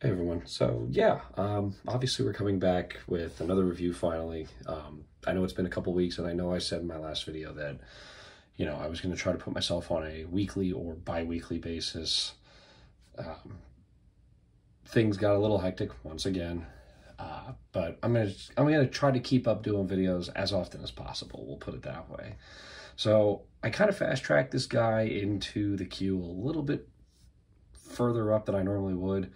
Hey everyone. So yeah, obviously we're coming back with another review finally. I know it's been a couple weeks, and I know I said in my last video that, I was going to try to put myself on a weekly or bi-weekly basis. Things got a little hectic once again, but I'm gonna try to keep up doing videos as often as possible. We'll put it that way. So I kind of fast-tracked this guy into the queue a little bit further up than I normally would.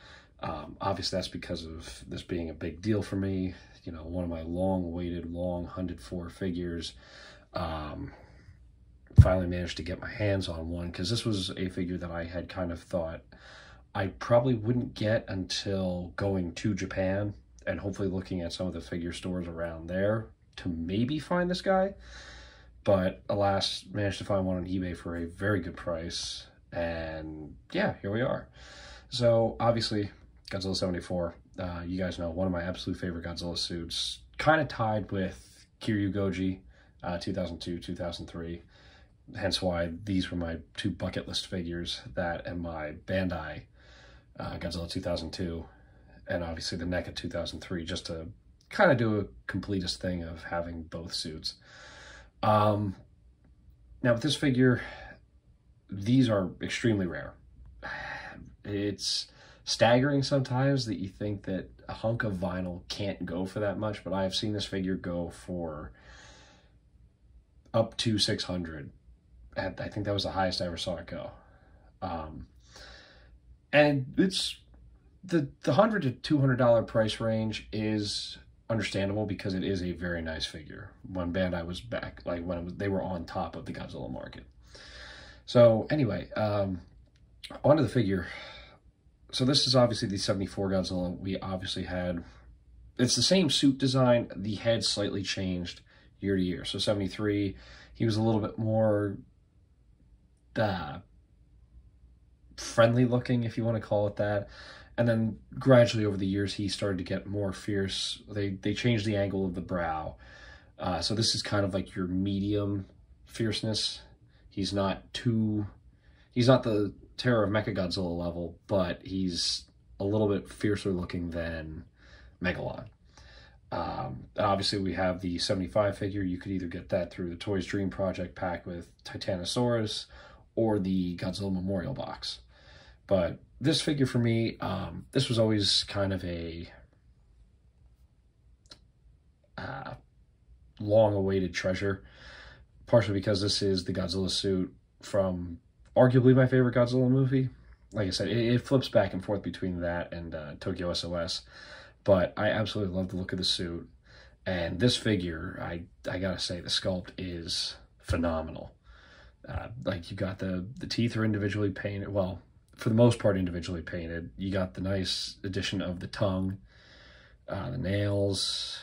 Obviously, that's because of this being a big deal for me. One of my long-awaited, long-hunted for figures. Finally managed to get my hands on one, because this was a figure that I had kind of thought I probably wouldn't get until going to Japan and hopefully looking at some of the figure stores around there to maybe find this guy. But alas, managed to find one on eBay for a very good price. And yeah, here we are. So obviously, Godzilla 74, you guys know, one of my absolute favorite Godzilla suits, kind of tied with MegaroGoji 2002, 2003, hence why these were my two bucket list figures, that and my Bandai Godzilla 2002, and obviously the NECA 2003, just to kind of do a completist thing of having both suits. Now with this figure, these are extremely rare. It's staggering sometimes that you think that a hunk of vinyl can't go for that much, but I have seen this figure go for up to 600. I think that was the highest I ever saw it go. And it's the $100 to $200 price range is understandable, because it is a very nice figure when Bandai was back, like when they were on top of the Godzilla market. So anyway, onto the figure. So this is obviously the 74 Godzilla. We obviously had, it's the same suit design, the head slightly changed year to year. So 73, he was a little bit more friendly looking, if you want to call it that. And then gradually over the years, he started to get more fierce. They changed the angle of the brow. So this is kind of like your medium fierceness. He's not the Terror of MegaGodzilla level, but he's a little bit fiercer looking than Megalon. Obviously, we have the 75 figure. You could either get that through the Toys Dream Project pack with Titanosaurus or the Godzilla Memorial box. But this figure for me, this was always kind of a long-awaited treasure, partially because this is the Godzilla suit from arguably my favorite Godzilla movie. Like I said, it flips back and forth between that and Tokyo SOS, but I absolutely love the look of the suit. And this figure, I gotta say, the sculpt is phenomenal. Like, you got the teeth are individually painted, well, for the most part individually painted. You got the nice addition of the tongue, the nails,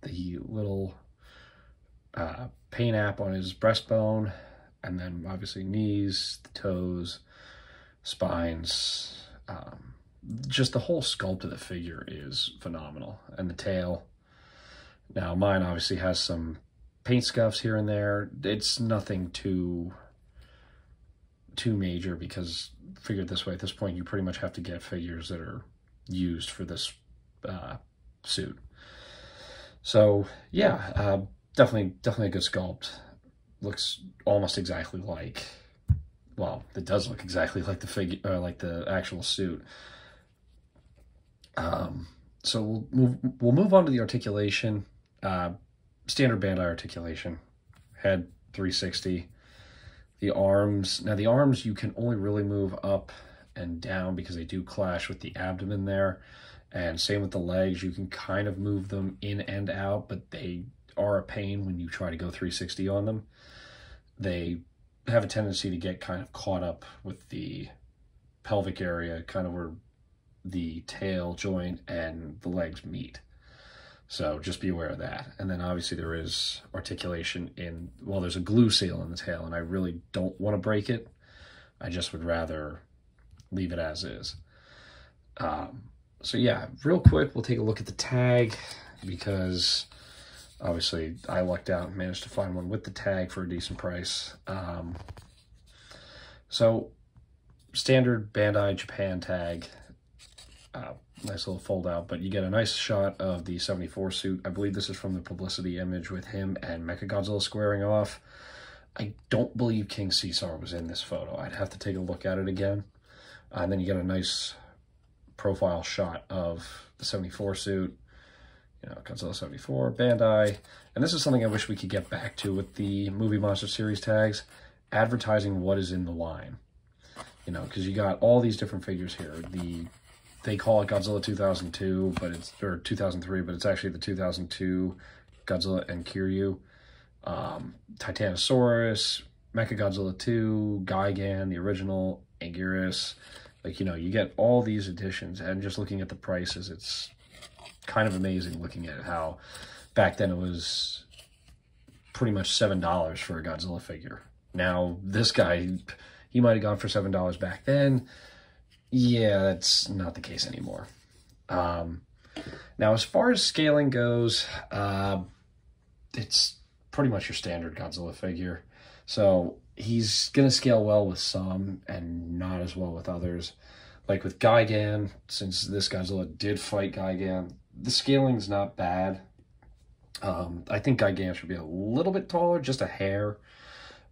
the little paint app on his breastbone, and then obviously knees, the toes, spines. Just the whole sculpt of the figure is phenomenal. And the tail. Now mine obviously has some paint scuffs here and there. It's nothing too major, because figure it this way, at this point you pretty much have to get figures that are used for this suit. So yeah, definitely a good sculpt. Looks almost exactly like, well, it does look exactly like the figure, like the actual suit. So we'll move on to the articulation. Standard Bandai articulation, head 360. The arms, now the arms you can only really move up and down because they do clash with the abdomen there. And same with the legs, you can kind of move them in and out, but they are a pain when you try to go 360 on them. They have a tendency to get kind of caught up with the pelvic area, kind of where the tail joint and the legs meet. So just be aware of that. And then obviously there is articulation in, well, there's a glue seal in the tail, and I really don't want to break it. I just would rather leave it as is. So yeah, real quick, we'll take a look at the tag, because obviously I lucked out and managed to find one with the tag for a decent price. So standard Bandai Japan tag. nice little fold out, but you get a nice shot of the 74 suit. I believe this is from the publicity image with him and MegaGodzilla squaring off. I don't believe King Caesar was in this photo. I'd have to take a look at it again. And then you get a nice profile shot of the 74 suit. You know, Godzilla 74, Bandai. And this is something I wish we could get back to with the Movie Monster Series tags, advertising what is in the line. You know, because you got all these different figures here. They call it Godzilla 2002, but it's, or 2003, but it's actually the 2002 Godzilla and Kiryu. Titanosaurus, Mechagodzilla 2, Gigan, the original, Anguirus. Like, you know, you get all these editions, and just looking at the prices, it's kind of amazing looking at how back then it was pretty much $7 for a Godzilla figure. Now, this guy, he might have gone for $7 back then. Yeah, that's not the case anymore. Now, as far as scaling goes, it's pretty much your standard Godzilla figure. So he's going to scale well with some and not as well with others. Like with Gigan, since this Godzilla did fight Gigan, the scaling's not bad. I think Gigan should be a little bit taller, just a hair.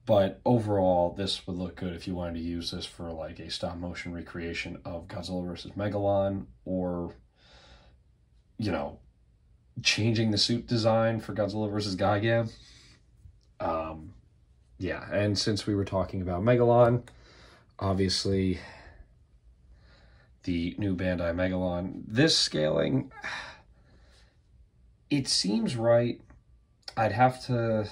But overall, this would look good if you wanted to use this for like a stop motion recreation of Godzilla versus Megalon, or, you know, changing the suit design for Godzilla versus Gigan. Yeah, and since we were talking about Megalon, obviously the new Bandai Megalon, this scaling, it seems right. I'd have to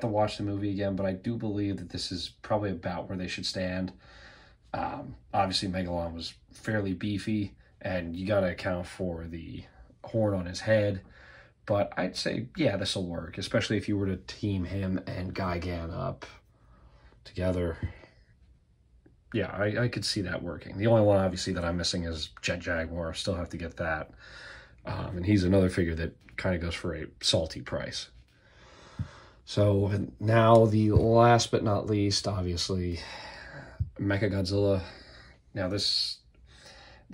watch the movie again, but I do believe that this is probably about where they should stand. Obviously, Megalon was fairly beefy, and you got to account for the horn on his head. But I'd say, yeah, this will work, especially if you were to team him and Gigan up together. Yeah, I could see that working. The only one, obviously, that I'm missing is Jet Jaguar. Still have to get that. And he's another figure that kind of goes for a salty price. So now the last but not least, obviously, Mechagodzilla. Now this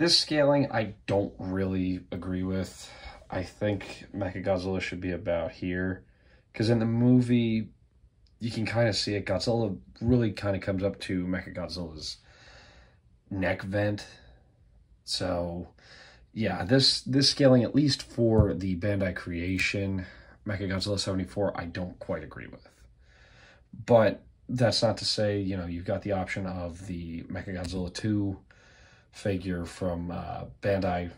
scaling I don't really agree with. I think Mechagodzilla should be about here, because in the movie you can kind of see it. Godzilla really kind of comes up to Mechagodzilla's neck vent. So yeah, this scaling, at least for the Bandai creation Mechagodzilla 74, I don't quite agree with. But that's not to say, you know, you've got the option of the Mechagodzilla 2 figure from Bandai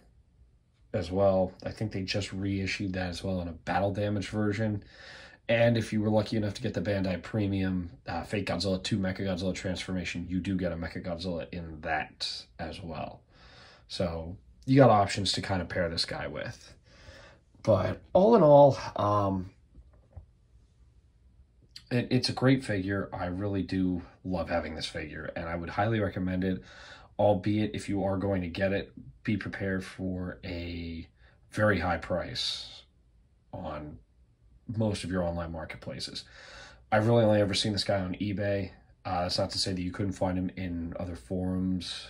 as well. I think they just reissued that as well in a battle damage version. And if you were lucky enough to get the Bandai Premium Fake Godzilla 2 Mechagodzilla transformation, you do get a Mechagodzilla in that as well. So you got options to kind of pair this guy with. But all in all, it's a great figure. I really do love having this figure, and I would highly recommend it, albeit if you are going to get it, be prepared for a very high price on most of your online marketplaces. I've really only ever seen this guy on eBay. That's not to say that you couldn't find him in other forums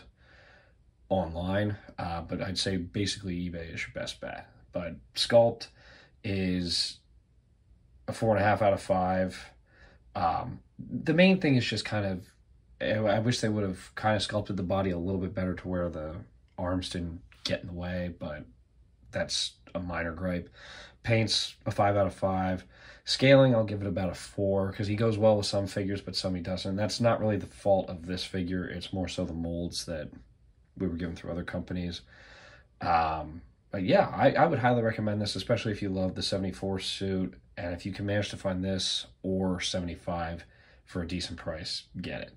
online, but I'd say basically eBay is your best bet. But Sculpt is a 4.5 out of 5. The main thing is just kind of, I wish they would have kind of sculpted the body a little bit better to where the arms didn't get in the way, but that's a minor gripe. Paint's a 5 out of 5. Scaling, I'll give it about a 4, because he goes well with some figures, but some he doesn't. That's not really the fault of this figure. It's more so the molds that we were given through other companies. But yeah, I would highly recommend this, especially if you love the 74 suit. And if you can manage to find this or 75 for a decent price, get it.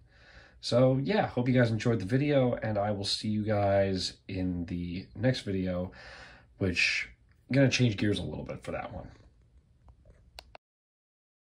So yeah, hope you guys enjoyed the video, and I will see you guys in the next video, which I'm going to change gears a little bit for that one.